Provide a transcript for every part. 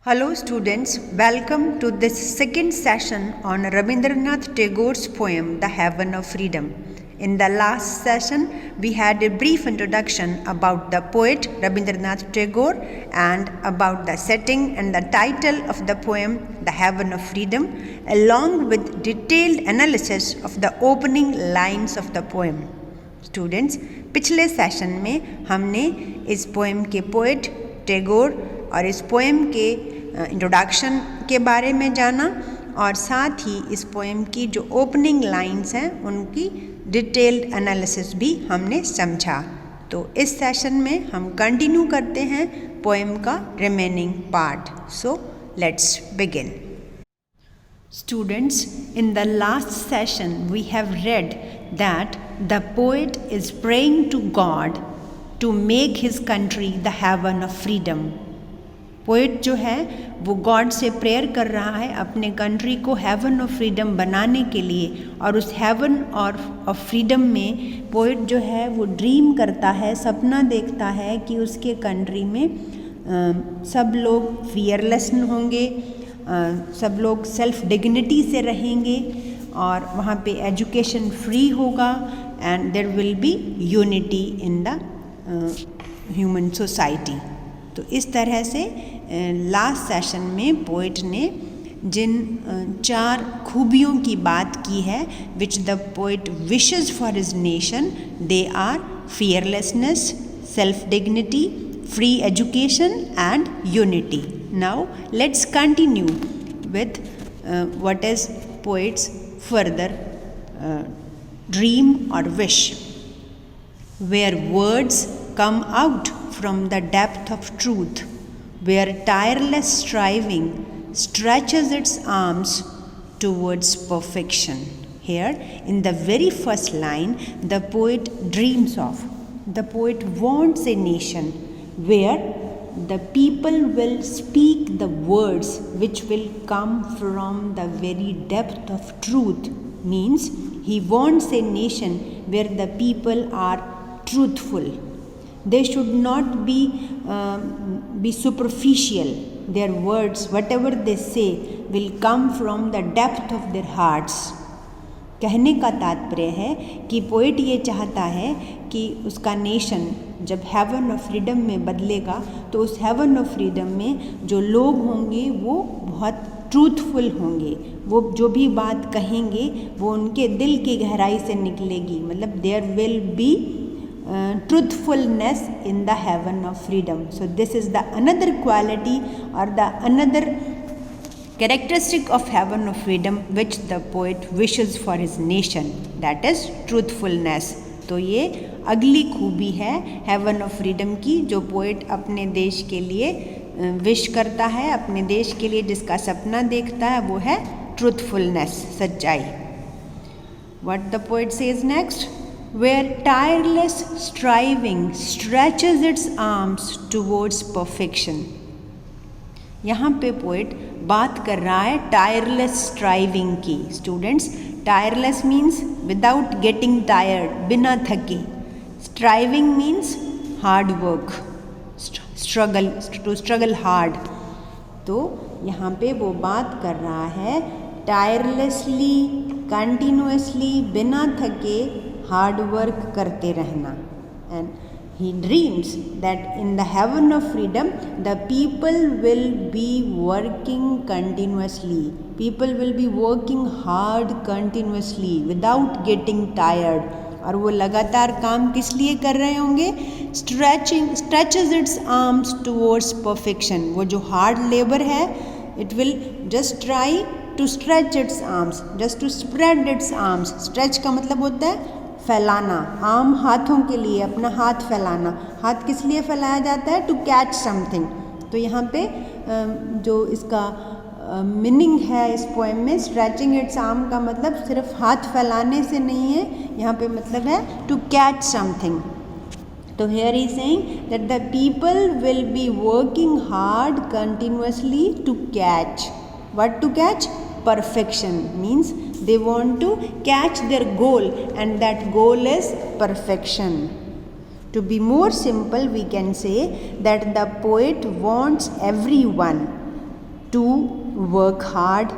Hello students, welcome to this second session on Rabindranath Tagore's poem The Heaven of Freedom. In the last session, we had a brief introduction about the poet Rabindranath Tagore and about the setting and the title of the poem The Heaven of Freedom, along with detailed analysis of the opening lines of the poem. Students, पिछले session में हमने इस poem के poet Tagore और इस poem के introduction के बारे में जाना और साथ ही इस पोएम की जो ओपनिंग लाइंस हैं उनकी डिटेल्ड एनालिसिस भी हमने समझा। तो इस सेशन में हम कंटिन्यू करते हैं पोएम का remaining part. So let's begin. Students, in the last session we have read that the poet is praying to God to make his country the heaven of freedom. Poet जो है वो God से prayer कर रहा है अपने country को haven of freedom बनाने के लिए, और उस हेवन और ऑफ फ्रीडम में पोएट जो है वो ड्रीम करता है, सपना देखता है कि उसके कंट्री में सब लोग फियरलेस होंगे, सब लोग सेल्फ डिग्निटी से रहेंगे और वहाँ पे एजुकेशन फ्री होगा and there will be unity in the human society. तो इस तरह से लास्ट सेशन में पोएट ने जिन चार खूबियों की बात की है which the poet wishes for his nation, they are fearlessness, self dignity, free education and unity. Now let's continue with what is poet's further dream और wish. Where words come out from the depth of truth, where tireless striving stretches its arms towards perfection. Here, in the very first line, the poet dreams of, the poet wants a nation where the people will speak the words which will come from the very depth of truth. Means he wants a nation where the people are truthful. They should not be superficial. Their words, whatever they say, will come from the depth of their hearts. कहने का तात्पर्य है कि poet ये चाहता है कि उसका नेशन जब हेवन ऑफ फ्रीडम में बदलेगा तो उस हेवन ऑफ फ्रीडम में जो लोग होंगे वो बहुत ट्रूथफुल होंगे, वो जो भी बात कहेंगे वो उनके दिल की गहराई से निकलेगी, मतलब there will be truthfulness in the heaven of freedom. So this is the another quality or the another characteristic of heaven of freedom which the poet wishes for his nation, that is truthfulness. तो ये अगली खूबी है haven of freedom की जो poet अपने देश के लिए विश करता है, अपने देश के लिए जिसका सपना देखता है वो है ट्रूथफुलनेस, सच्चाई। What the poet says next? Where tireless striving stretches its arms towards perfection. यहाँ पे पोएट बात कर रहा है टायरलेस स्ट्राइविंग की। Students, tireless means without getting tired, बिना थके। Striving means hard work, struggle, to struggle hard. तो यहाँ पे वो बात कर रहा है टायरलेसली, कंटिन्यूअसली, बिना थके हार्ड वर्क करते रहना। And he dreams that in the heaven of freedom the people will be working continuously, people will be working hard continuously without getting tired. और वो लगातार काम किस लिए कर रहे होंगे? Stretches its arms towards perfection. वो जो हार्ड लेबर है it will just try to stretch its arms, just to spread its arms. Stretch का मतलब होता है फैलाना, आम हाथों के लिए अपना हाथ फैलाना। हाथ किस लिए फैलाया जाता है? To catch something. तो यहाँ पे जो इसका मीनिंग है इस पोएम में, स्ट्रेचिंग इट्स आर्म का मतलब सिर्फ हाथ फैलाने से नहीं है, यहाँ पे मतलब है टू कैच समथिंग। तो here he saying that the people will be working hard continuously to catch. What to catch? Perfection means they want to catch their goal and that goal is perfection. To be more simple, we can say that the poet wants everyone to work hard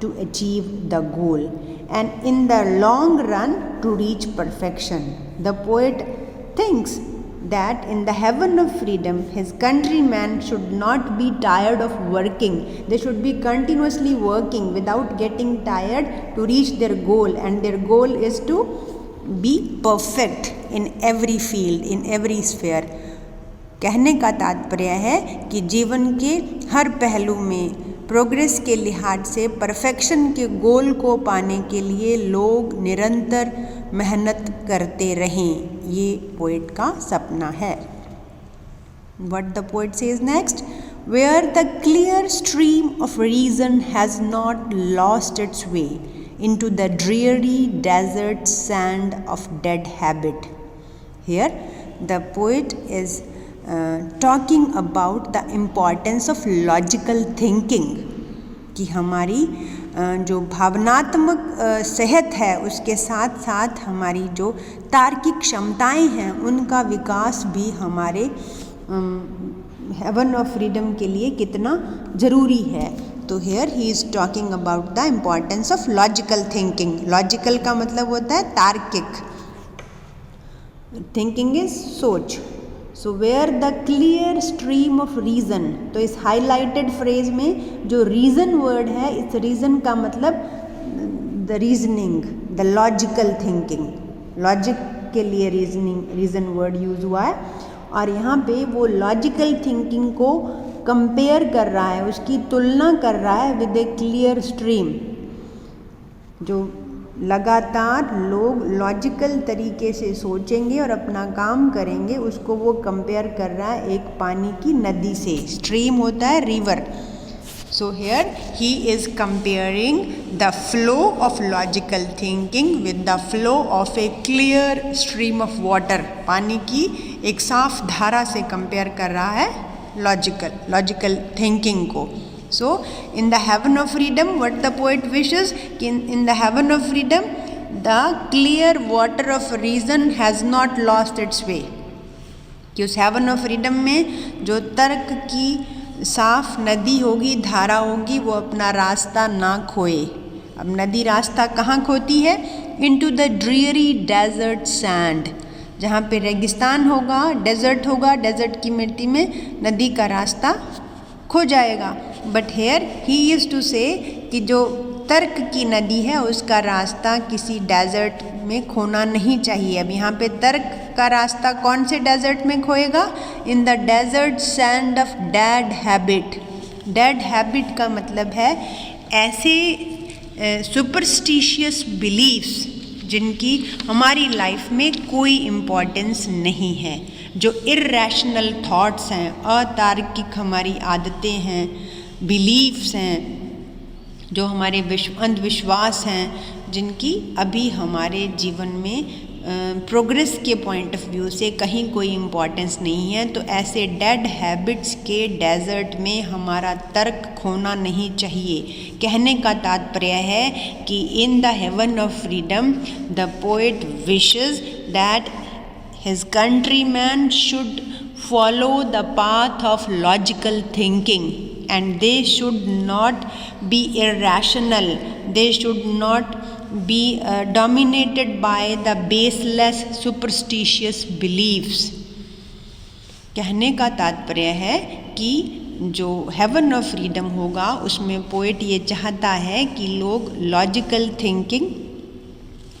to achieve the goal and in the long run to reach perfection. The poet thinks that in the heaven of freedom his countrymen should not be tired of working. They should be continuously working without getting tired to reach their goal, and their goal is to be perfect in every field, in every sphere. कहने का तात्पर्य है कि जीवन के हर पहलू में progress के लिहाज से परफेक्शन के गोल को पाने के लिए लोग निरंतर मेहनत करते रहें। ये पोएट का सपना है। What the poet says next? Where the clear stream of reason has not lost its way into the dreary desert sand of dead habit. Here the poet is talking about the importance of logical thinking, कि हमारी जो भावनात्मक सेहत है उसके साथ साथ हमारी जो तार्किक क्षमताएं हैं उनका विकास भी हमारे हेवन ऑफ फ्रीडम के लिए कितना ज़रूरी है। तो here he is talking about the importance of logical thinking. Logical का मतलब होता है तार्किक, थिंकिंग इज सोच। So where the clear stream of reason, तो इस हाईलाइटेड फ्रेज में जो रीज़न वर्ड है, इस रीज़न का मतलब the reasoning, the logical thinking, logic के लिए रीज़न वर्ड यूज़ हुआ है। और यहाँ पे वो लॉजिकल थिंकिंग को कंपेयर कर रहा है, उसकी तुलना कर रहा है विद ए क्लियर स्ट्रीम। जो लगातार लोग लॉजिकल तरीके से सोचेंगे और अपना काम करेंगे, उसको वो कंपेयर कर रहा है एक पानी की नदी से। स्ट्रीम होता है river. So here he is comparing the flow of logical thinking with the flow of A clear stream of water. पानी की एक साफ धारा से कंपेयर कर रहा है लॉजिकल थिंकिंग को। So in the heaven of freedom, what the poet wishes, in the heaven of freedom, the clear water of reason has not lost its way. कि उस heaven of freedom में जो तर्क की साफ नदी होगी, धारा होगी, वो अपना रास्ता ना खोए। अब नदी रास्ता कहाँ खोती है? Into the dreary desert sand, जहाँ पे रेगिस्तान होगा, डेजर्ट होगा, डेजर्ट की मिट्टी में नदी का रास्ता खो जाएगा। But here he used to say कि जो तर्क की नदी है उसका रास्ता किसी डेजर्ट में खोना नहीं चाहिए। अब यहाँ पे तर्क का रास्ता कौन से डेजर्ट में खोएगा? In the desert sand of dead habit. Dead habit का मतलब है ऐसे सुपरस्टिशियस बिलीफ्स जिनकी हमारी लाइफ में कोई इम्पोर्टेंस नहीं है, जो इर्रेशनल थॉट्स हैं, अतार्किक हमारी आदतें हैं, बिलीफ्स हैं, जो हमारे अंधविश्वास हैं, जिनकी अभी हमारे जीवन में प्रोग्रेस के पॉइंट ऑफ व्यू से कहीं कोई इम्पोर्टेंस नहीं है। तो ऐसे डेड हैबिट्स के डेजर्ट में हमारा तर्क खोना नहीं चाहिए। कहने का तात्पर्य है कि in the heaven of freedom the poet wishes that his countrymen should follow the path of logical thinking, and they should not be irrational. They should not be dominated by the baseless superstitious beliefs. कहने का तात्पर्य है कि जो haven of freedom होगा उसमें poet ये चाहता है कि लोग लॉजिकल थिंकिंग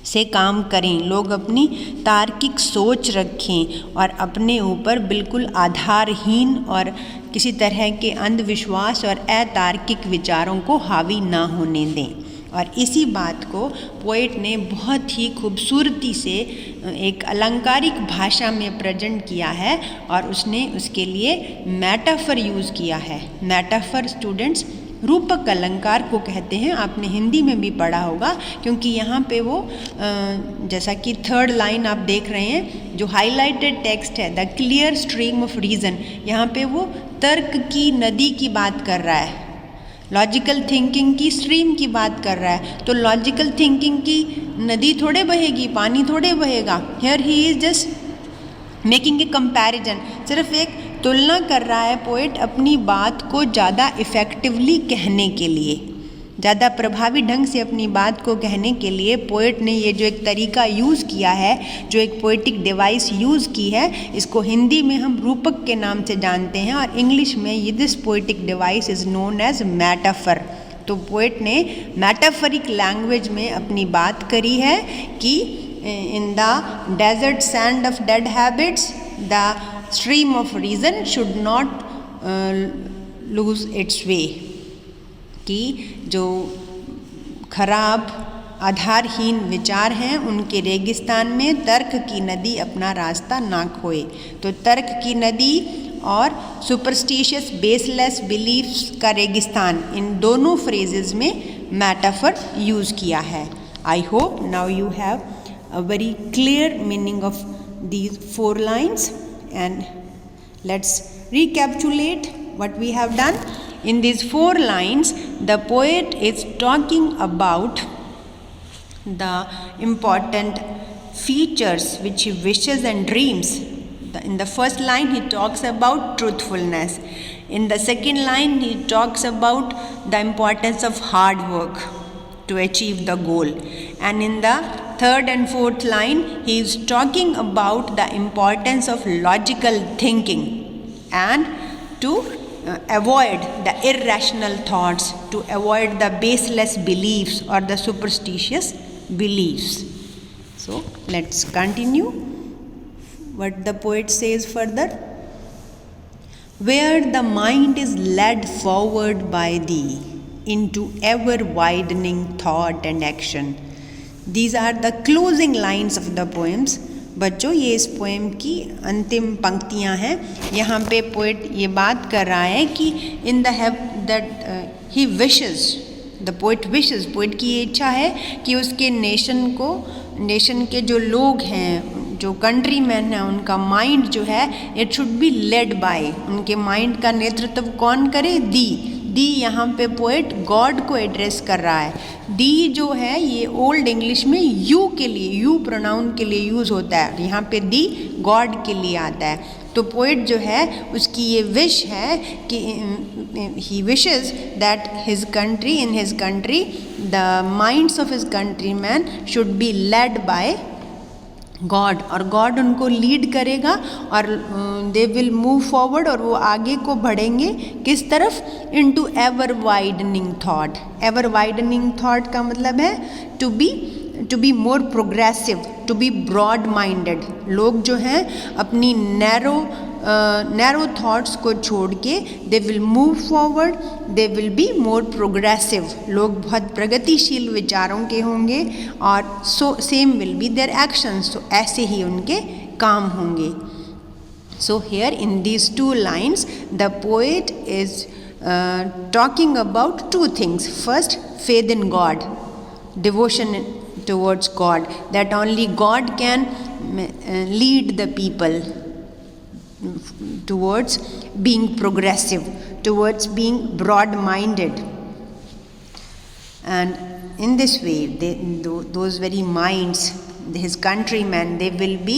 से काम करें, लोग अपनी तार्किक सोच रखें और अपने ऊपर बिल्कुल आधारहीन और किसी तरह के अंधविश्वास और अतार्किक विचारों को हावी ना होने दें। और इसी बात को पोएट ने बहुत ही खूबसूरती से एक अलंकारिक भाषा में प्रेजेंट किया है और उसने उसके लिए मेटाफर यूज़ किया है। मेटाफर स्टूडेंट्स रूपक अलंकार को कहते हैं, आपने हिंदी में भी पढ़ा होगा, क्योंकि यहाँ पे वो जैसा कि थर्ड लाइन आप देख रहे हैं, जो हाईलाइटेड टेक्स्ट है the clear stream of reason, यहाँ पे वो तर्क की नदी की बात कर रहा है, लॉजिकल थिंकिंग की स्ट्रीम की बात कर रहा है। तो लॉजिकल थिंकिंग की नदी थोड़े बहेगी, पानी थोड़े बहेगा। Here he is just making a comparison, सिर्फ एक तुलना कर रहा है पोएट अपनी बात को ज़्यादा इफ़ेक्टिवली कहने के लिए, ज़्यादा प्रभावी ढंग से अपनी बात को कहने के लिए पोएट ने ये जो एक तरीका यूज़ किया है, जो एक पोएटिक डिवाइस यूज़ की है, इसको हिंदी में हम रूपक के नाम से जानते हैं और इंग्लिश में ये this poetic device is known as metaphor. तो पोएट ने मेटाफरिक लैंग्वेज में अपनी बात करी है कि in the desert sand of dead habits the stream of reason should not lose its way, कि जो खराब आधारहीन विचार हैं उनके रेगिस्तान में तर्क की नदी अपना रास्ता ना खोए। तो तर्क की नदी और सुपरस्टिशियस बेसलेस बिलीफ्स का रेगिस्तान, इन दोनों फ्रेजेस में मेटाफर यूज़ किया है। I hope now you have a very clear meaning of these 4 lines and let's recapitulate what we have done. In these 4 lines, the poet is talking about the important features which he wishes and dreams. In the first line, he talks about truthfulness. In the second line, he talks about the importance of hard work to achieve the goal. And in the third and fourth line, he is talking about the importance of logical thinking and to avoid the irrational thoughts, to avoid the baseless beliefs or the superstitious beliefs. So let's continue what the poet says further. Where the mind is led forward by thee into ever widening thought and action. These are the closing lines of the poems. बच्चों, ये इस poem की अंतिम पंक्तियाँ हैं। यहाँ पे poet ये बात कर रहा है कि in the have that he wishes, the poet wishes, poet की ये इच्छा है कि उसके नेशन के जो लोग हैं, जो कंट्री मैन हैं, उनका माइंड जो है it should be led bye, उनके माइंड का नेतृत्व कौन करे? दी यहाँ पे पोएट गॉड को एड्रेस कर रहा है। दी जो है ये ओल्ड इंग्लिश में यू के लिए, यू प्रोनाउन के लिए यूज़ होता है, यहाँ पे दी गॉड के लिए आता है। तो पोएट जो है उसकी ये विश है कि he wishes that his country, in his country the minds of his country man should be led by God, और गॉड उनको लीड करेगा और दे विल मूव फॉरवर्ड, और वो आगे को बढ़ेंगे किस तरफ? Into ever widening thought. Ever widening thought का मतलब है to be more progressive, to be broad minded. लोग जो हैं अपनी नैरो थॉट्स को छोड़ के they will move forward, they will be more progressive. लोग बहुत प्रगतिशील विचारों के होंगे और same will be their actions, तो ऐसे ही उनके काम होंगे। So here in these 2 lines the poet is talking about 2 things. First, faith in God, devotion towards God, that only God can lead the people towards being progressive, towards being broad-minded. And in this way, those very minds, his countrymen, they will be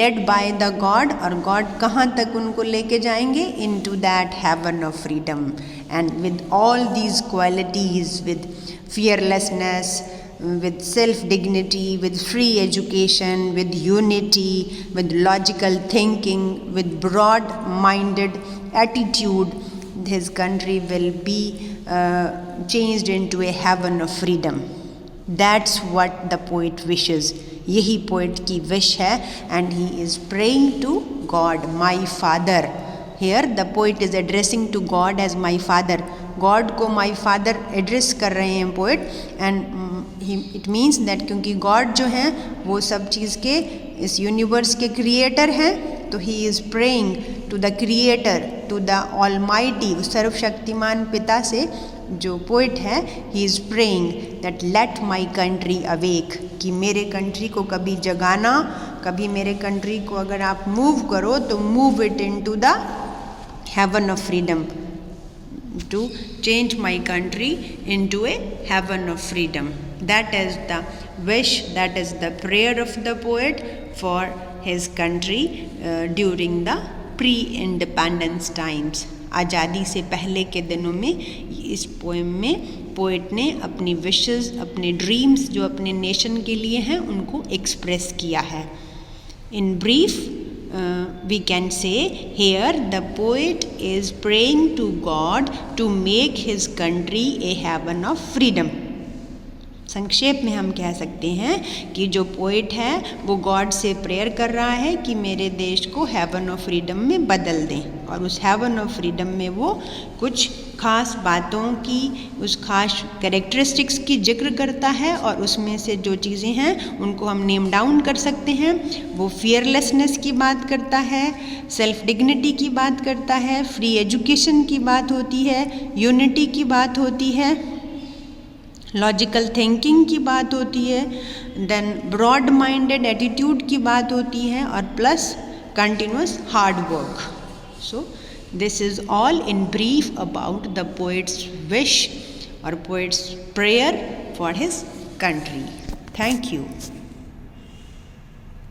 led by the God, और God कहाँ तक उनको लेके जाएंगे? Into that heaven of freedom. And with all these qualities, with fearlessness, with self-dignity, with free education, with unity, with logical thinking, with broad-minded attitude, his country will be changed into a heaven of freedom. That's what the poet wishes. यही poet की wish है, and he is praying to God, my father. Here the poet is addressing to God as my father. God को my father address कर रहे हैं poet, and it means that क्योंकि God जो हैं वो सब चीज़ के, इस यूनिवर्स के क्रिएटर हैं, तो he is praying to the creator, to the almighty, सर्वशक्तिमान पिता से जो पोएट है, he is praying that let my country awake, कि मेरे कंट्री को कभी जगाना, कभी मेरे कंट्री को अगर आप मूव करो तो move it into the heaven of freedom, to change my country into a heaven of freedom. That is the wish, that is the prayer of the poet for his country during the pre independence times, आज़ादी से पहले के दिनों में इस poem में poet ने अपनी विशेस, अपने ड्रीम्स जो अपने नेशन के लिए हैं उनको एक्सप्रेस किया है. In brief we can say here the poet is praying to God to make his country a haven of freedom. संक्षेप में हम कह सकते हैं कि जो पोएट है वो गॉड से प्रेयर कर रहा है कि मेरे देश को हेवन ऑफ फ्रीडम में बदल दें, और उस हेवन ऑफ फ्रीडम में वो कुछ खास बातों की, उस खास कैरेक्टरिस्टिक्स की जिक्र करता है, और उसमें से जो चीज़ें हैं उनको हम नेम डाउन कर सकते हैं. वो फियरलेसनेस की बात करता है, सेल्फ डिग्निटी की बात करता है, फ्री एजुकेशन की बात होती है, यूनिटी की बात होती है, लॉजिकल थिंकिंग की बात होती है, देन ब्रॉड माइंडेड एटीट्यूड की बात होती है, और plus continuous hard work. So this is all in brief about the poet's wish और poet's prayer for his country. Thank you.